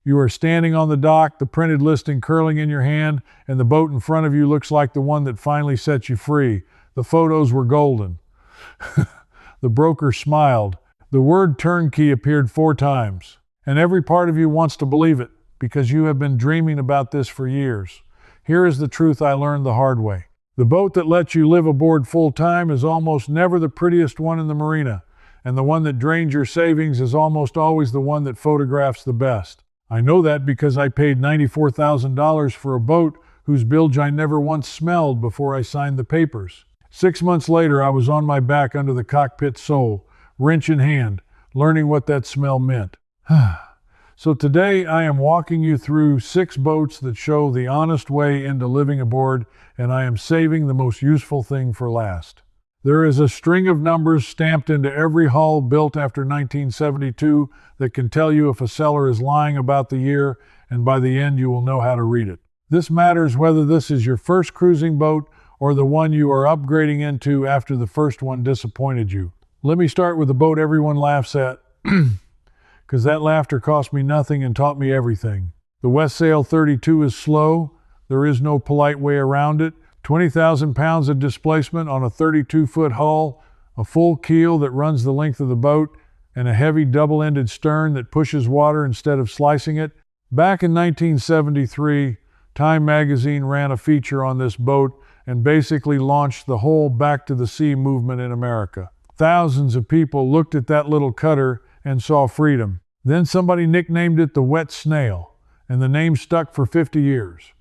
You are standing on the dock, the printed listing curling in your hand, and the boat in front of you looks like the one that finally set you free. The photos were golden. The broker smiled. The word turnkey appeared 4 times. And every part of you wants to believe it, because you have been dreaming about this for years. Here is the truth I learned the hard way. The boat that lets you live aboard full-time is almost never the prettiest one in the marina, and the one that drains your savings is almost always the one that photographs the best. I know that because I paid $94,000 for a boat whose bilge I never once smelled before I signed the papers. 6 months later, I was on my back under the cockpit sole, wrench in hand, learning what that smell meant. So today I am walking you through 6 boats that show the honest way into living aboard, and I am saving the most useful thing for last. There is a string of numbers stamped into every hull built after 1972 that can tell you if a seller is lying about the year, and by the end you will know how to read it. This matters whether this is your first cruising boat or the one you are upgrading into after the first one disappointed you. Let me start with the boat everyone laughs at, because that laughter cost me nothing and taught me everything. The Westsail 32 is slow. There is no polite way around it. 20,000 pounds of displacement on a 32-foot hull, a full keel that runs the length of the boat, and a heavy double-ended stern that pushes water instead of slicing it. Back in 1973, Time magazine ran a feature on this boat and basically launched the whole Back to the Sea movement in America. Thousands of people looked at that little cutter and saw freedom. Then somebody nicknamed it the Wet Snail, and the name stuck for 50 years.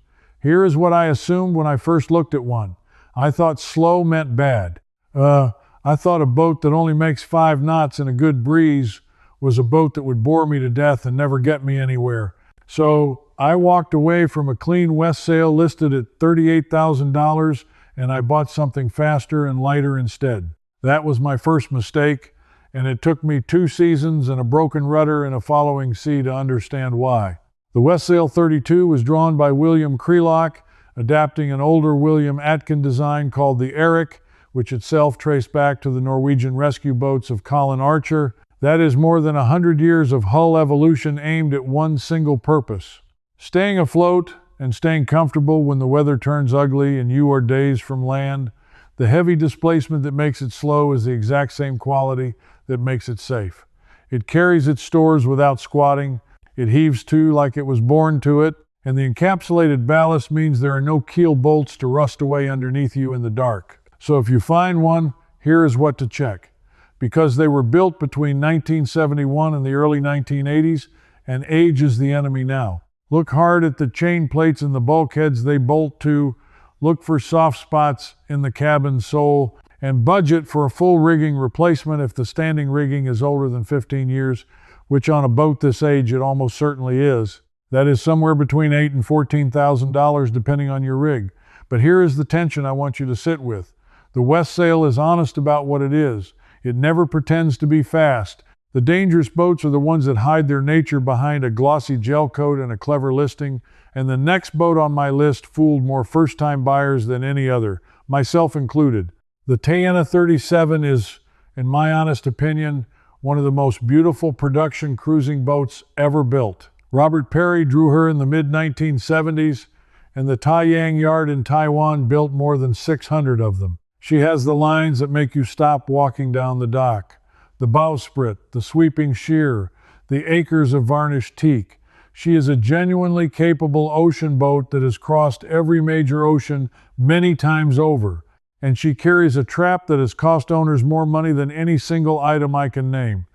Here is what I assumed when I first looked at one. I thought slow meant bad. I thought a boat that only makes 5 knots in a good breeze was a boat that would bore me to death and never get me anywhere. So I walked away from a clean Westsail listed at $38,000, and I bought something faster and lighter instead. That was my first mistake, and it took me 2 seasons and a broken rudder and a following sea to understand why. The Westsail 32 was drawn by William Crelock, adapting an older William Atkin design called the Eric, which itself traced back to the Norwegian rescue boats of Colin Archer. That is more than 100 years of hull evolution aimed at one single purpose: staying afloat and staying comfortable when the weather turns ugly and you are days from land. The heavy displacement that makes it slow is the exact same quality that makes it safe. It carries its stores without squatting. It heaves to like it was born to it. And the encapsulated ballast means there are no keel bolts to rust away underneath you in the dark. So if you find one, here is what to check. Because they were built between 1971 and the early 1980s, and age is the enemy now. Look hard at the chain plates and the bulkheads they bolt to. Look for soft spots in the cabin sole, and budget for a full rigging replacement if the standing rigging is older than 15 years, which on a boat this age it almost certainly is. That is somewhere between $8,000 and $14,000 depending on your rig. But here is the tension I want you to sit with. The Westsail is honest about what it is. It never pretends to be fast. The dangerous boats are the ones that hide their nature behind a glossy gel coat and a clever listing, and the next boat on my list fooled more first-time buyers than any other, myself included. The Tayana 37 is, in my honest opinion, one of the most beautiful production cruising boats ever built. Robert Perry drew her in the mid-1970s, and the Taiyang Yard in Taiwan built more than 600 of them. She has the lines that make you stop walking down the dock, the bowsprit, the sweeping sheer, the acres of varnished teak. She is a genuinely capable ocean boat that has crossed every major ocean many times over, and she carries a trap that has cost owners more money than any single item I can name.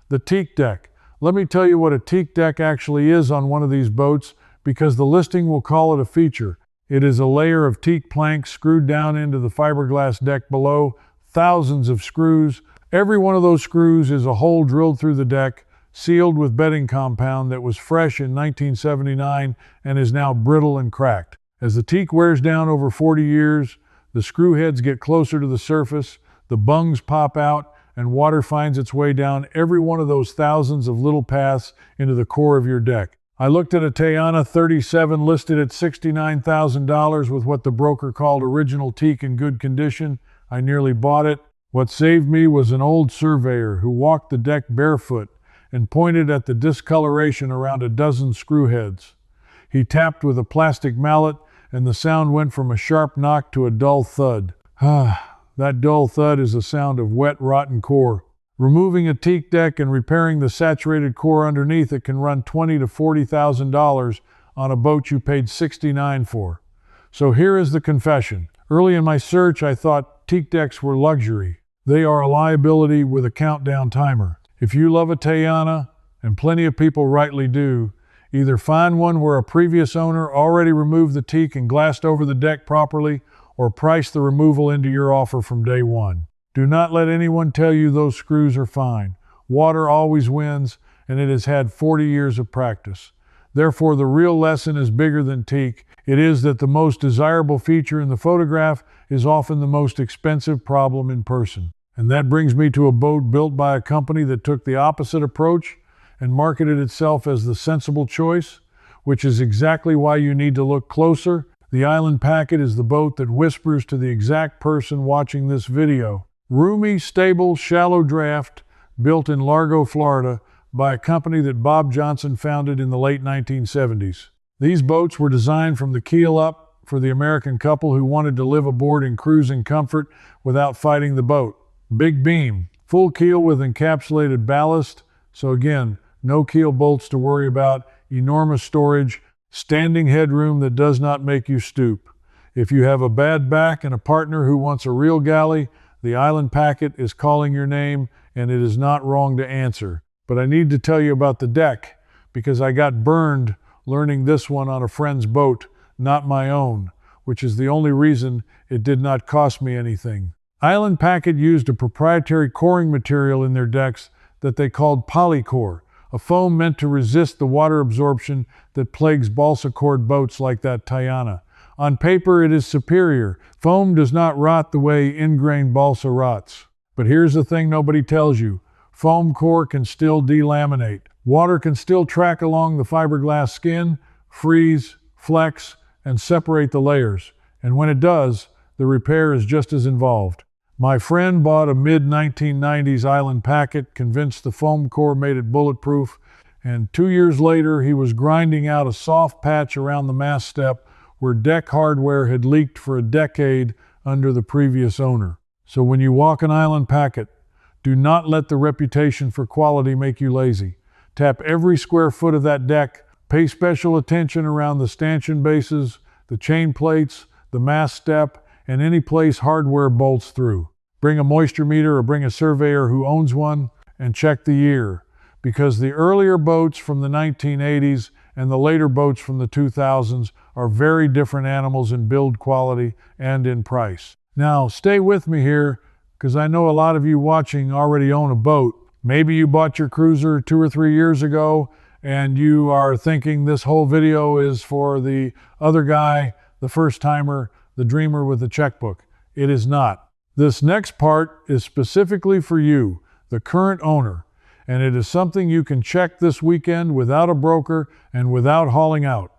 The teak deck. Let me tell you what a teak deck actually is on one of these boats, because the listing will call it a feature. It is a layer of teak planks screwed down into the fiberglass deck below, thousands of screws. Every one of those screws is a hole drilled through the deck, sealed with bedding compound that was fresh in 1979 and is now brittle and cracked. As the teak wears down over 40 years, the screw heads get closer to the surface, the bungs pop out, and water finds its way down every one of those thousands of little paths into the core of your deck. I looked at a Tayana 37 listed at $69,000 with what the broker called original teak in good condition. I nearly bought it. What saved me was an old surveyor who walked the deck barefoot and pointed at the discoloration around a dozen screw heads. He tapped with a plastic mallet, and the sound went from a sharp knock to a dull thud. That dull thud is the sound of wet, rotten core. Removing a teak deck and repairing the saturated core underneath it can run $20,000 to $40,000 on a boat you paid $69,000 for. So here is the confession. Early in my search, I thought teak decks were luxury. They are a liability with a countdown timer. If you love a Tayana, and plenty of people rightly do, either find one where a previous owner already removed the teak and glassed over the deck properly, or price the removal into your offer from day one. Do not let anyone tell you those screws are fine. Water always wins, and it has had 40 years of practice. Therefore, the real lesson is bigger than teak. It is that the most desirable feature in the photograph is often the most expensive problem in person. And that brings me to a boat built by a company that took the opposite approach and marketed itself as the sensible choice, which is exactly why you need to look closer. The Island Packet is the boat that whispers to the exact person watching this video. Roomy, stable, shallow draft, built in Largo, Florida, by a company that Bob Johnson founded in the late 1970s. These boats were designed from the keel up for the American couple who wanted to live aboard in cruising comfort without fighting the boat. Big beam, full keel with encapsulated ballast, so again, no keel bolts to worry about, enormous storage, standing headroom that does not make you stoop. If you have a bad back and a partner who wants a real galley, the Island Packet is calling your name, and it is not wrong to answer. But I need to tell you about the deck, because I got burned learning this one on a friend's boat, not my own, which is the only reason it did not cost me anything. Island Packet used a proprietary coring material in their decks that they called polycore, a foam meant to resist the water absorption that plagues balsa cord boats like that Tayana. On paper, it is superior. Foam does not rot the way ingrained balsa rots. But here's the thing nobody tells you. Foam core can still delaminate. Water can still track along the fiberglass skin, freeze, flex, and separate the layers. And when it does, the repair is just as involved. My friend bought a mid-1990s Island Packet, convinced the foam core made it bulletproof, and 2 years later he was grinding out a soft patch around the mast step where deck hardware had leaked for a decade under the previous owner. So when you walk an Island Packet, do not let the reputation for quality make you lazy. Tap every square foot of that deck. Pay special attention around the stanchion bases, the chain plates, the mast step, and any place hardware bolts through. Bring a moisture meter or bring a surveyor who owns one and check the year, because the earlier boats from the 1980s and the later boats from the 2000s are very different animals in build quality and in price. Now, stay with me here, because I know a lot of you watching already own a boat. Maybe you bought your cruiser 2 or 3 years ago and you are thinking this whole video is for the other guy, the first timer, the dreamer with the checkbook. It is not. This next part is specifically for you, the current owner, and it is something you can check this weekend without a broker and without hauling out.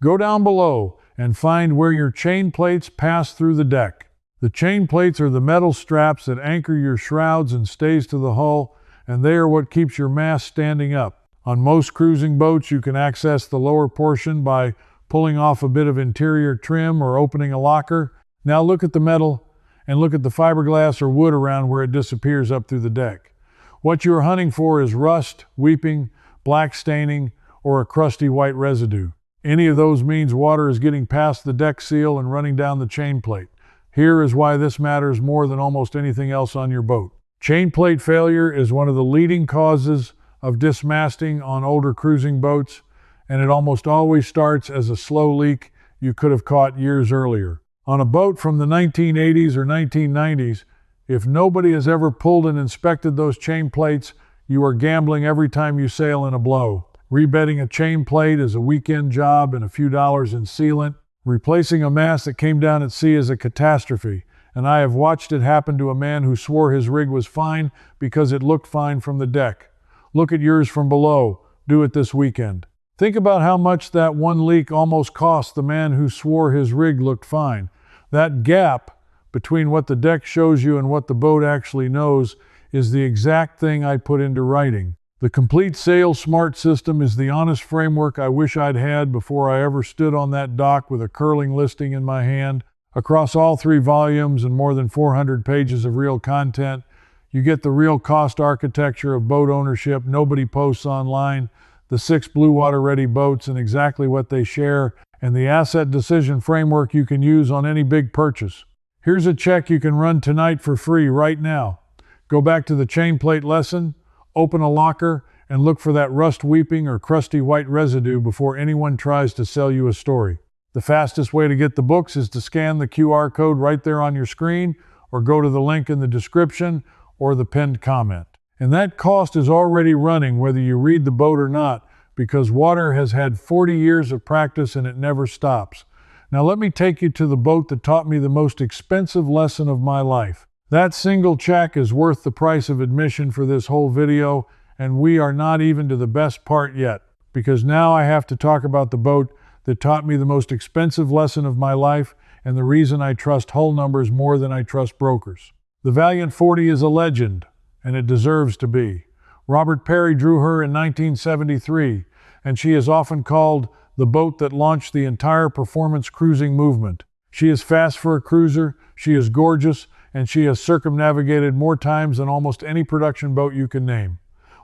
Go down below and find where your chain plates pass through the deck. The chain plates are the metal straps that anchor your shrouds and stays to the hull, and they are what keeps your mast standing up. On most cruising boats, you can access the lower portion by pulling off a bit of interior trim or opening a locker. Now look at the metal and look at the fiberglass or wood around where it disappears up through the deck. What you are hunting for is rust, weeping, black staining, or a crusty white residue. Any of those means water is getting past the deck seal and running down the chain plate. Here is why this matters more than almost anything else on your boat. Chain plate failure is one of the leading causes of dismasting on older cruising boats, and it almost always starts as a slow leak you could have caught years earlier. On a boat from the 1980s or 1990s, if nobody has ever pulled and inspected those chain plates, you are gambling every time you sail in a blow. Rebedding a chain plate is a weekend job and a few dollars in sealant. Replacing a mast that came down at sea is a catastrophe, and I have watched it happen to a man who swore his rig was fine because it looked fine from the deck. Look at yours from below. Do it this weekend. Think about how much that one leak almost cost the man who swore his rig looked fine. That gap between what the deck shows you and what the boat actually knows is the exact thing I put into writing. The complete sail smart system is the honest framework I wish I'd had before I ever stood on that dock with a curling listing in my hand. Across all 3 volumes and more than 400 pages of real content, you get the real cost architecture of boat ownership nobody posts online, the 6 blue water-ready boats and exactly what they share, and the asset decision framework you can use on any big purchase. Here's a check you can run tonight for free right now. Go back to the chainplate lesson, open a locker, and look for that rust weeping or crusty white residue before anyone tries to sell you a story. The fastest way to get the books is to scan the QR code right there on your screen, or go to the link in the description or the pinned comment. And that cost is already running whether you read the boat or not, because water has had 40 years of practice and it never stops. Now let me take you to the boat that taught me the most expensive lesson of my life. That single check is worth the price of admission for this whole video, and we are not even to the best part yet, because now I have to talk about the boat that taught me the most expensive lesson of my life and the reason I trust hull numbers more than I trust brokers. The Valiant 40 is a legend, and it deserves to be. Robert Perry drew her in 1973, and she is often called the boat that launched the entire performance cruising movement. She is fast for a cruiser, she is gorgeous, and she has circumnavigated more times than almost any production boat you can name.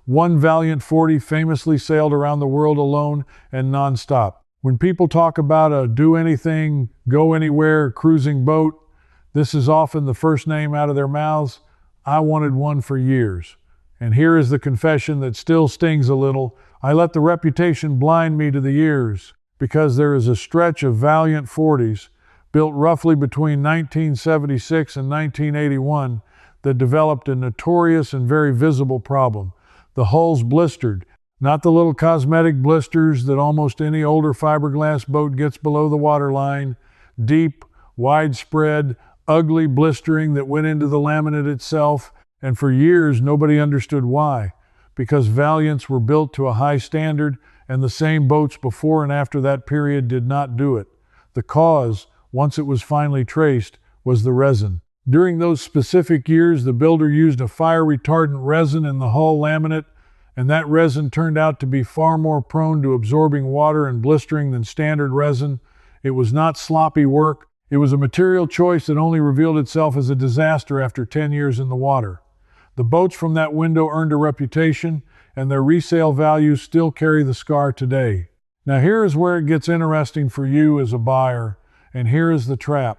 One Valiant 40 famously sailed around the world alone and non-stop. When people talk about a do-anything, go-anywhere cruising boat, this is often the first name out of their mouths. I wanted one for years. And here is the confession that still stings a little. I let the reputation blind me to the ears, because there is a stretch of Valiant 40s built roughly between 1976 and 1981 that developed a notorious and very visible problem. The hulls blistered, not the little cosmetic blisters that almost any older fiberglass boat gets below the waterline, deep, widespread, ugly blistering that went into the laminate itself, and for years nobody understood why, because Valiants were built to a high standard and the same boats before and after that period did not do it. The cause, once it was finally traced, was the resin. During those specific years, the builder used a fire-retardant resin in the hull laminate, and that resin turned out to be far more prone to absorbing water and blistering than standard resin. It was not sloppy work. It was a material choice that only revealed itself as a disaster after 10 years in the water. The boats from that window earned a reputation, and their resale values still carry the scar today. Now here is where it gets interesting for you as a buyer, and here is the trap.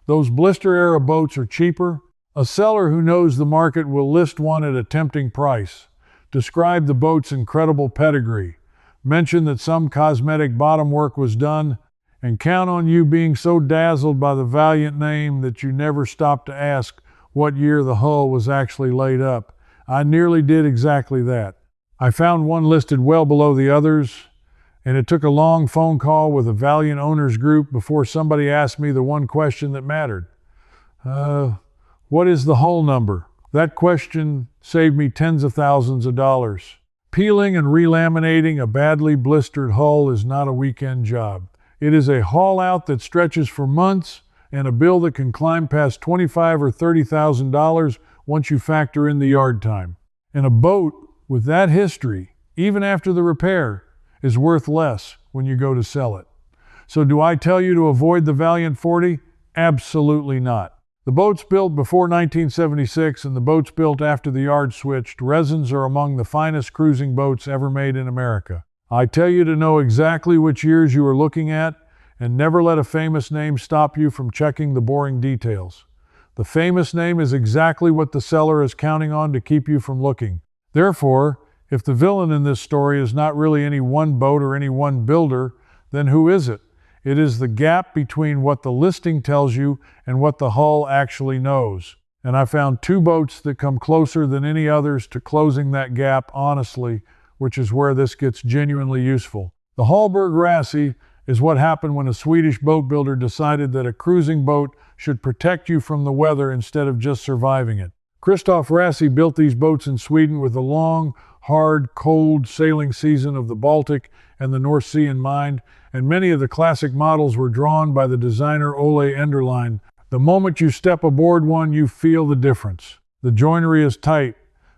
Those blister-era boats are cheaper. A seller who knows the market will list one at a tempting price, describe the boat's incredible pedigree, mention that some cosmetic bottom work was done, and count on you being so dazzled by the Valiant name that you never stop to ask what year the hull was actually laid up. I nearly did exactly that. I found one listed well below the others, and it took a long phone call with a Valiant owners group before somebody asked me the one question that mattered. What is the hull number? That question saved me tens of thousands of dollars. Peeling and relaminating a badly blistered hull is not a weekend job. It is a haul out that stretches for months and a bill that can climb past $25,000 or $30,000 once you factor in the yard time. And a boat with that history, even after the repair, is worth less when you go to sell it. So do I tell you to avoid the Valiant 40? Absolutely not. The boats built before 1976 and the boats built after the yard switched, resins are among the finest cruising boats ever made in America. I tell you to know exactly which years you are looking at, and never let a famous name stop you from checking the boring details. The famous name is exactly what the seller is counting on to keep you from looking. Therefore, if the villain in this story is not really any one boat or any one builder, then who is it? It is the gap between what the listing tells you and what the hull actually knows. And I found 2 boats that come closer than any others to closing that gap honestly, which is where this gets genuinely useful. The Hallberg-Rassy is what happened when a Swedish boat builder decided that a cruising boat should protect you from the weather instead of just surviving it. Christoph Rassy built these boats in Sweden with the long, hard, cold sailing season of the Baltic and the North Sea in mind, and many of the classic models were drawn by the designer Ole Enderlein. The moment you step aboard one, you feel the difference. The joinery is tight,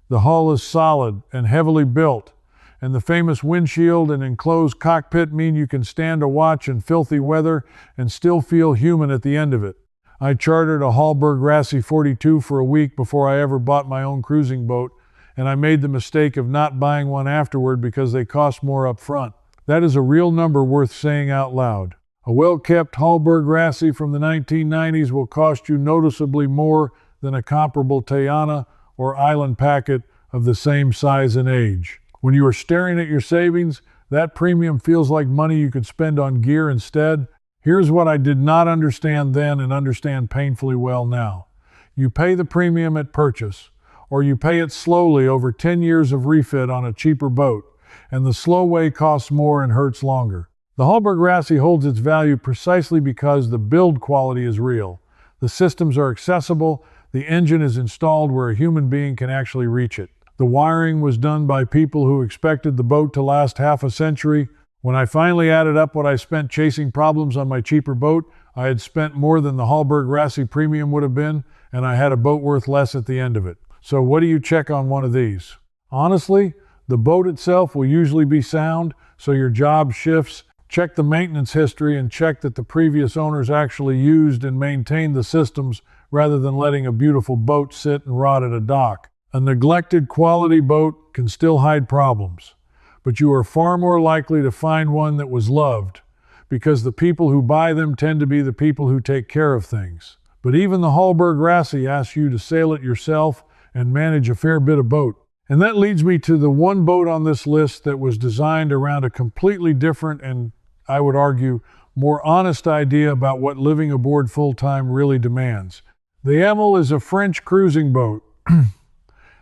The hull is solid and heavily built, and the famous windshield and enclosed cockpit mean you can stand a watch in filthy weather and still feel human at the end of it. I chartered a Hallberg-Rassy 42 for a week before I ever bought my own cruising boat, and I made the mistake of not buying one afterward because they cost more up front. That is a real number worth saying out loud. A well-kept Hallberg-Rassy from the 1990s will cost you noticeably more than a comparable Tayana or Island packet of the same size and age. When you are staring at your savings, that premium feels like money you could spend on gear instead. Here's what I did not understand then and understand painfully well now. You pay the premium at purchase, or you pay it slowly over 10 years of refit on a cheaper boat, and the slow way costs more and hurts longer. The Hallberg-Rassy holds its value precisely because the build quality is real. The systems are accessible, the engine is installed where a human being can actually reach it. The wiring was done by people who expected the boat to last half a century. When I finally added up what I spent chasing problems on my cheaper boat, I had spent more than the Hallberg-Rassy premium would have been, and I had a boat worth less at the end of it. So what do you check on one of these? Honestly, the boat itself will usually be sound, so your job shifts. Check the maintenance history and check that the previous owners actually used and maintained the systems rather than letting a beautiful boat sit and rot at a dock. A neglected quality boat can still hide problems, but you are far more likely to find one that was loved, because the people who buy them tend to be the people who take care of things. But even the Hallberg-Rassy asks you to sail it yourself and manage a fair bit of boat. And that leads me to the one boat on this list that was designed around a completely different and, I would argue, more honest idea about what living aboard full-time really demands. The Amel is a French cruising boat,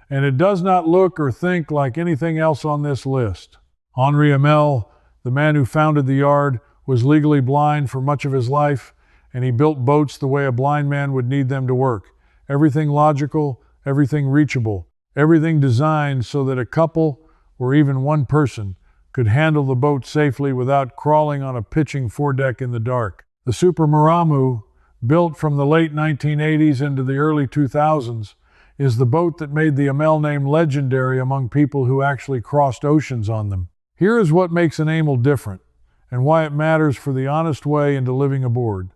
and it does not look or think like anything else on this list. Henri Amel, the man who founded the yard, was legally blind for much of his life, and he built boats the way a blind man would need them to work. Everything logical, everything reachable, everything designed so that a couple, or even one person, could handle the boat safely without crawling on a pitching foredeck in the dark. The Super Maramu, built from the late 1980s into the early 2000s, is the boat that made the Amel name legendary among people who actually crossed oceans on them. Here is what makes an Amel different, and why it matters for the honest way into living aboard.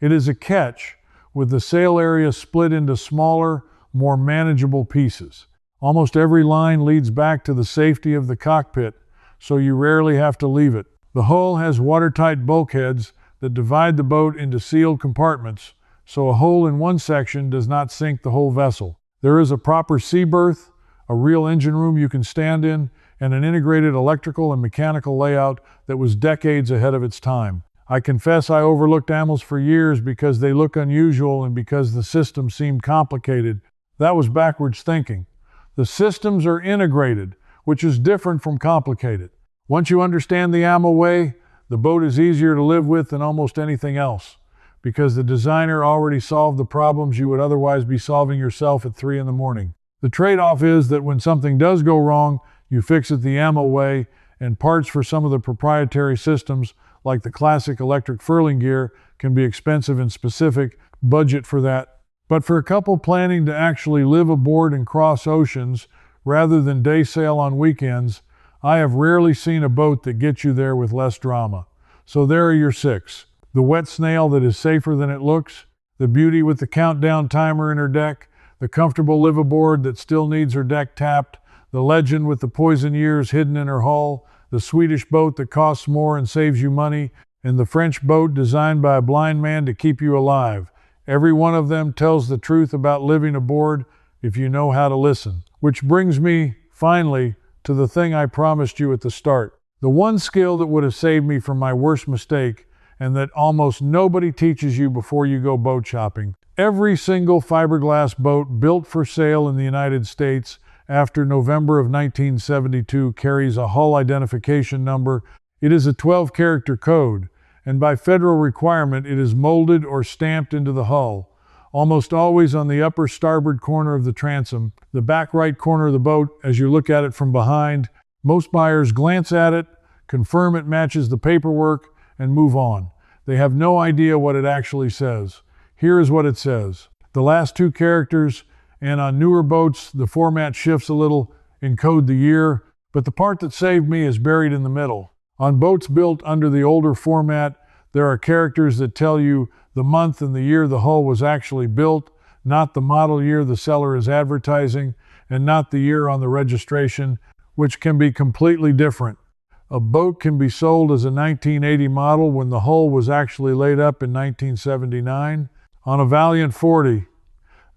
It is a ketch, with the sail area split into smaller, more manageable pieces. Almost every line leads back to the safety of the cockpit, so you rarely have to leave it. The hull has watertight bulkheads that divide the boat into sealed compartments, so a hole in one section does not sink the whole vessel. There is a proper sea berth, a real engine room you can stand in, and an integrated electrical and mechanical layout that was decades ahead of its time. I confess I overlooked Amels for years because they look unusual and because the system seemed complicated. That was backwards thinking. The systems are integrated, which is different from complicated. Once you understand the Amel way, the boat is easier to live with than almost anything else, because the designer already solved the problems you would otherwise be solving yourself at 3 in the morning. The trade-off is that when something does go wrong, you fix it the Amel way, and parts for some of the proprietary systems, like the classic electric furling gear, can be expensive and specific. Budget for that. But for a couple planning to actually live aboard and cross oceans, rather than day sail on weekends, I have rarely seen a boat that gets you there with less drama. So there are your 6. The wet snail that is safer than it looks, the beauty with the countdown timer in her deck, the comfortable live aboard that still needs her deck tapped, the legend with the poison years hidden in her hull, the Swedish boat that costs more and saves you money, and the French boat designed by a blind man to keep you alive. Every one of them tells the truth about living aboard if you know how to listen. Which brings me, finally, to the thing I promised you at the start. The one skill that would have saved me from my worst mistake, and that almost nobody teaches you before you go boat shopping. Every single fiberglass boat built for sale in the United States after November of 1972 carries a hull identification number. It is a 12-character code, and by federal requirement it is molded or stamped into the hull, almost always on the upper starboard corner of the transom, the back right corner of the boat as you look at it from behind. Most buyers glance at it, confirm it matches the paperwork, and move on. They have no idea what it actually says. Here is what it says. The last 2 characters, and on newer boats, the format shifts a little, encode the year, but the part that saved me is buried in the middle. On boats built under the older format, there are characters that tell you the month and the year the hull was actually built, not the model year the seller is advertising, and not the year on the registration, which can be completely different. A boat can be sold as a 1980 model when the hull was actually laid up in 1979. On a Valiant 40,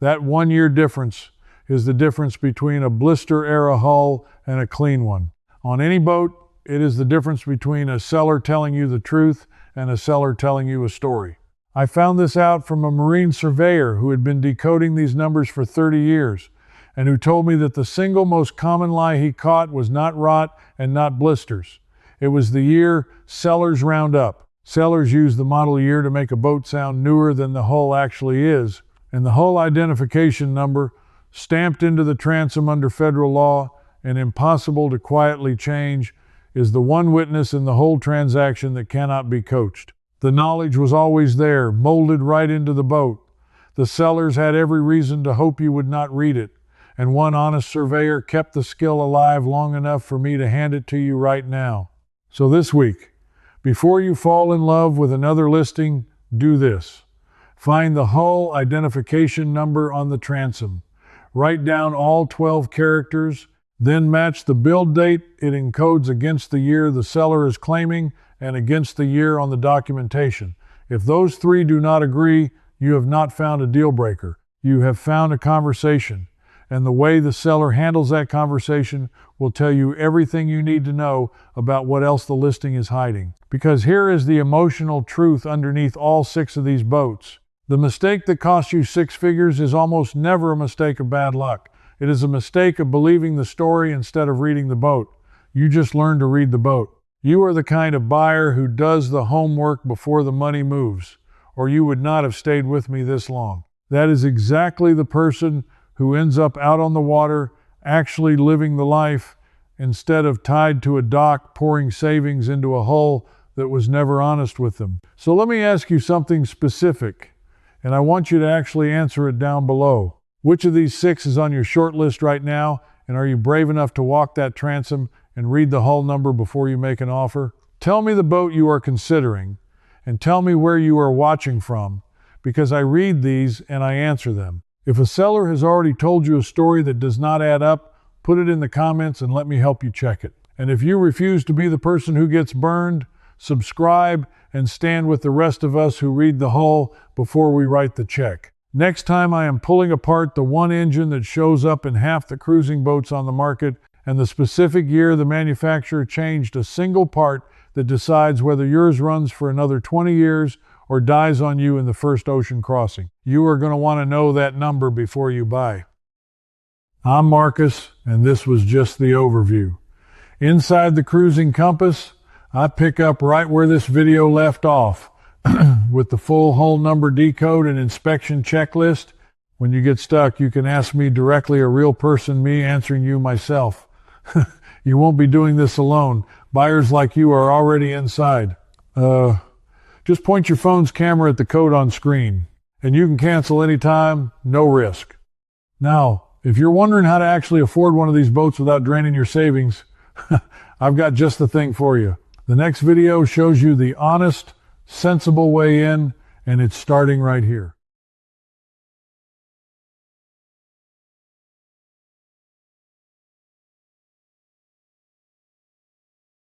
that 1 year difference is the difference between a blister-era hull and a clean one. On any boat, it is the difference between a seller telling you the truth and a seller telling you a story. I found this out from a marine surveyor who had been decoding these numbers for 30 years and who told me that the single most common lie he caught was not rot and not blisters. It was the year sellers round up. Sellers use the model year to make a boat sound newer than the hull actually is, and the hull identification number, stamped into the transom under federal law and impossible to quietly change, is the one witness in the whole transaction that cannot be coached. The knowledge was always there, molded right into the boat. The sellers had every reason to hope you would not read it, and one honest surveyor kept the skill alive long enough for me to hand it to you right now. So this week, before you fall in love with another listing, do this. Find the hull identification number on the transom. Write down all 12 characters, then match the build date it encodes against the year the seller is claiming and against the year on the documentation. If those three do not agree, you have not found a deal breaker. You have found a conversation, and the way the seller handles that conversation will tell you everything you need to know about what else the listing is hiding. Because here is the emotional truth underneath all 6 of these boats. The mistake that costs you 6 figures is almost never a mistake of bad luck. It is a mistake of believing the story instead of reading the boat. You just learned to read the boat. You are the kind of buyer who does the homework before the money moves, or you would not have stayed with me this long. That is exactly the person who ends up out on the water, actually living the life, instead of tied to a dock pouring savings into a hull that was never honest with them. So let me ask you something specific, and I want you to actually answer it down below. Which of these 6 is on your short list right now, and are you brave enough to walk that transom and read the hull number before you make an offer? Tell me the boat you are considering, and tell me where you are watching from, because I read these and I answer them. If a seller has already told you a story that does not add up, put it in the comments and let me help you check it. And if you refuse to be the person who gets burned, subscribe and stand with the rest of us who read the hull before we write the check. Next time I am pulling apart the one engine that shows up in half the cruising boats on the market and the specific year the manufacturer changed a single part that decides whether yours runs for another 20 years or dies on you in the first ocean crossing. You are going to want to know that number before you buy. I'm Marcus, and this was just the overview. Inside the cruising compass, I pick up right where this video left off with the full hull number decode and inspection checklist. When you get stuck, you can ask me directly, a real person, me answering you myself. You won't be doing this alone. Buyers like you are already inside. Just point your phone's camera at the code on screen, and you can cancel anytime, no risk. Now, if you're wondering how to actually afford one of these boats without draining your savings, I've got just the thing for you. The next video shows you the honest, sensible way in, and it's starting right here.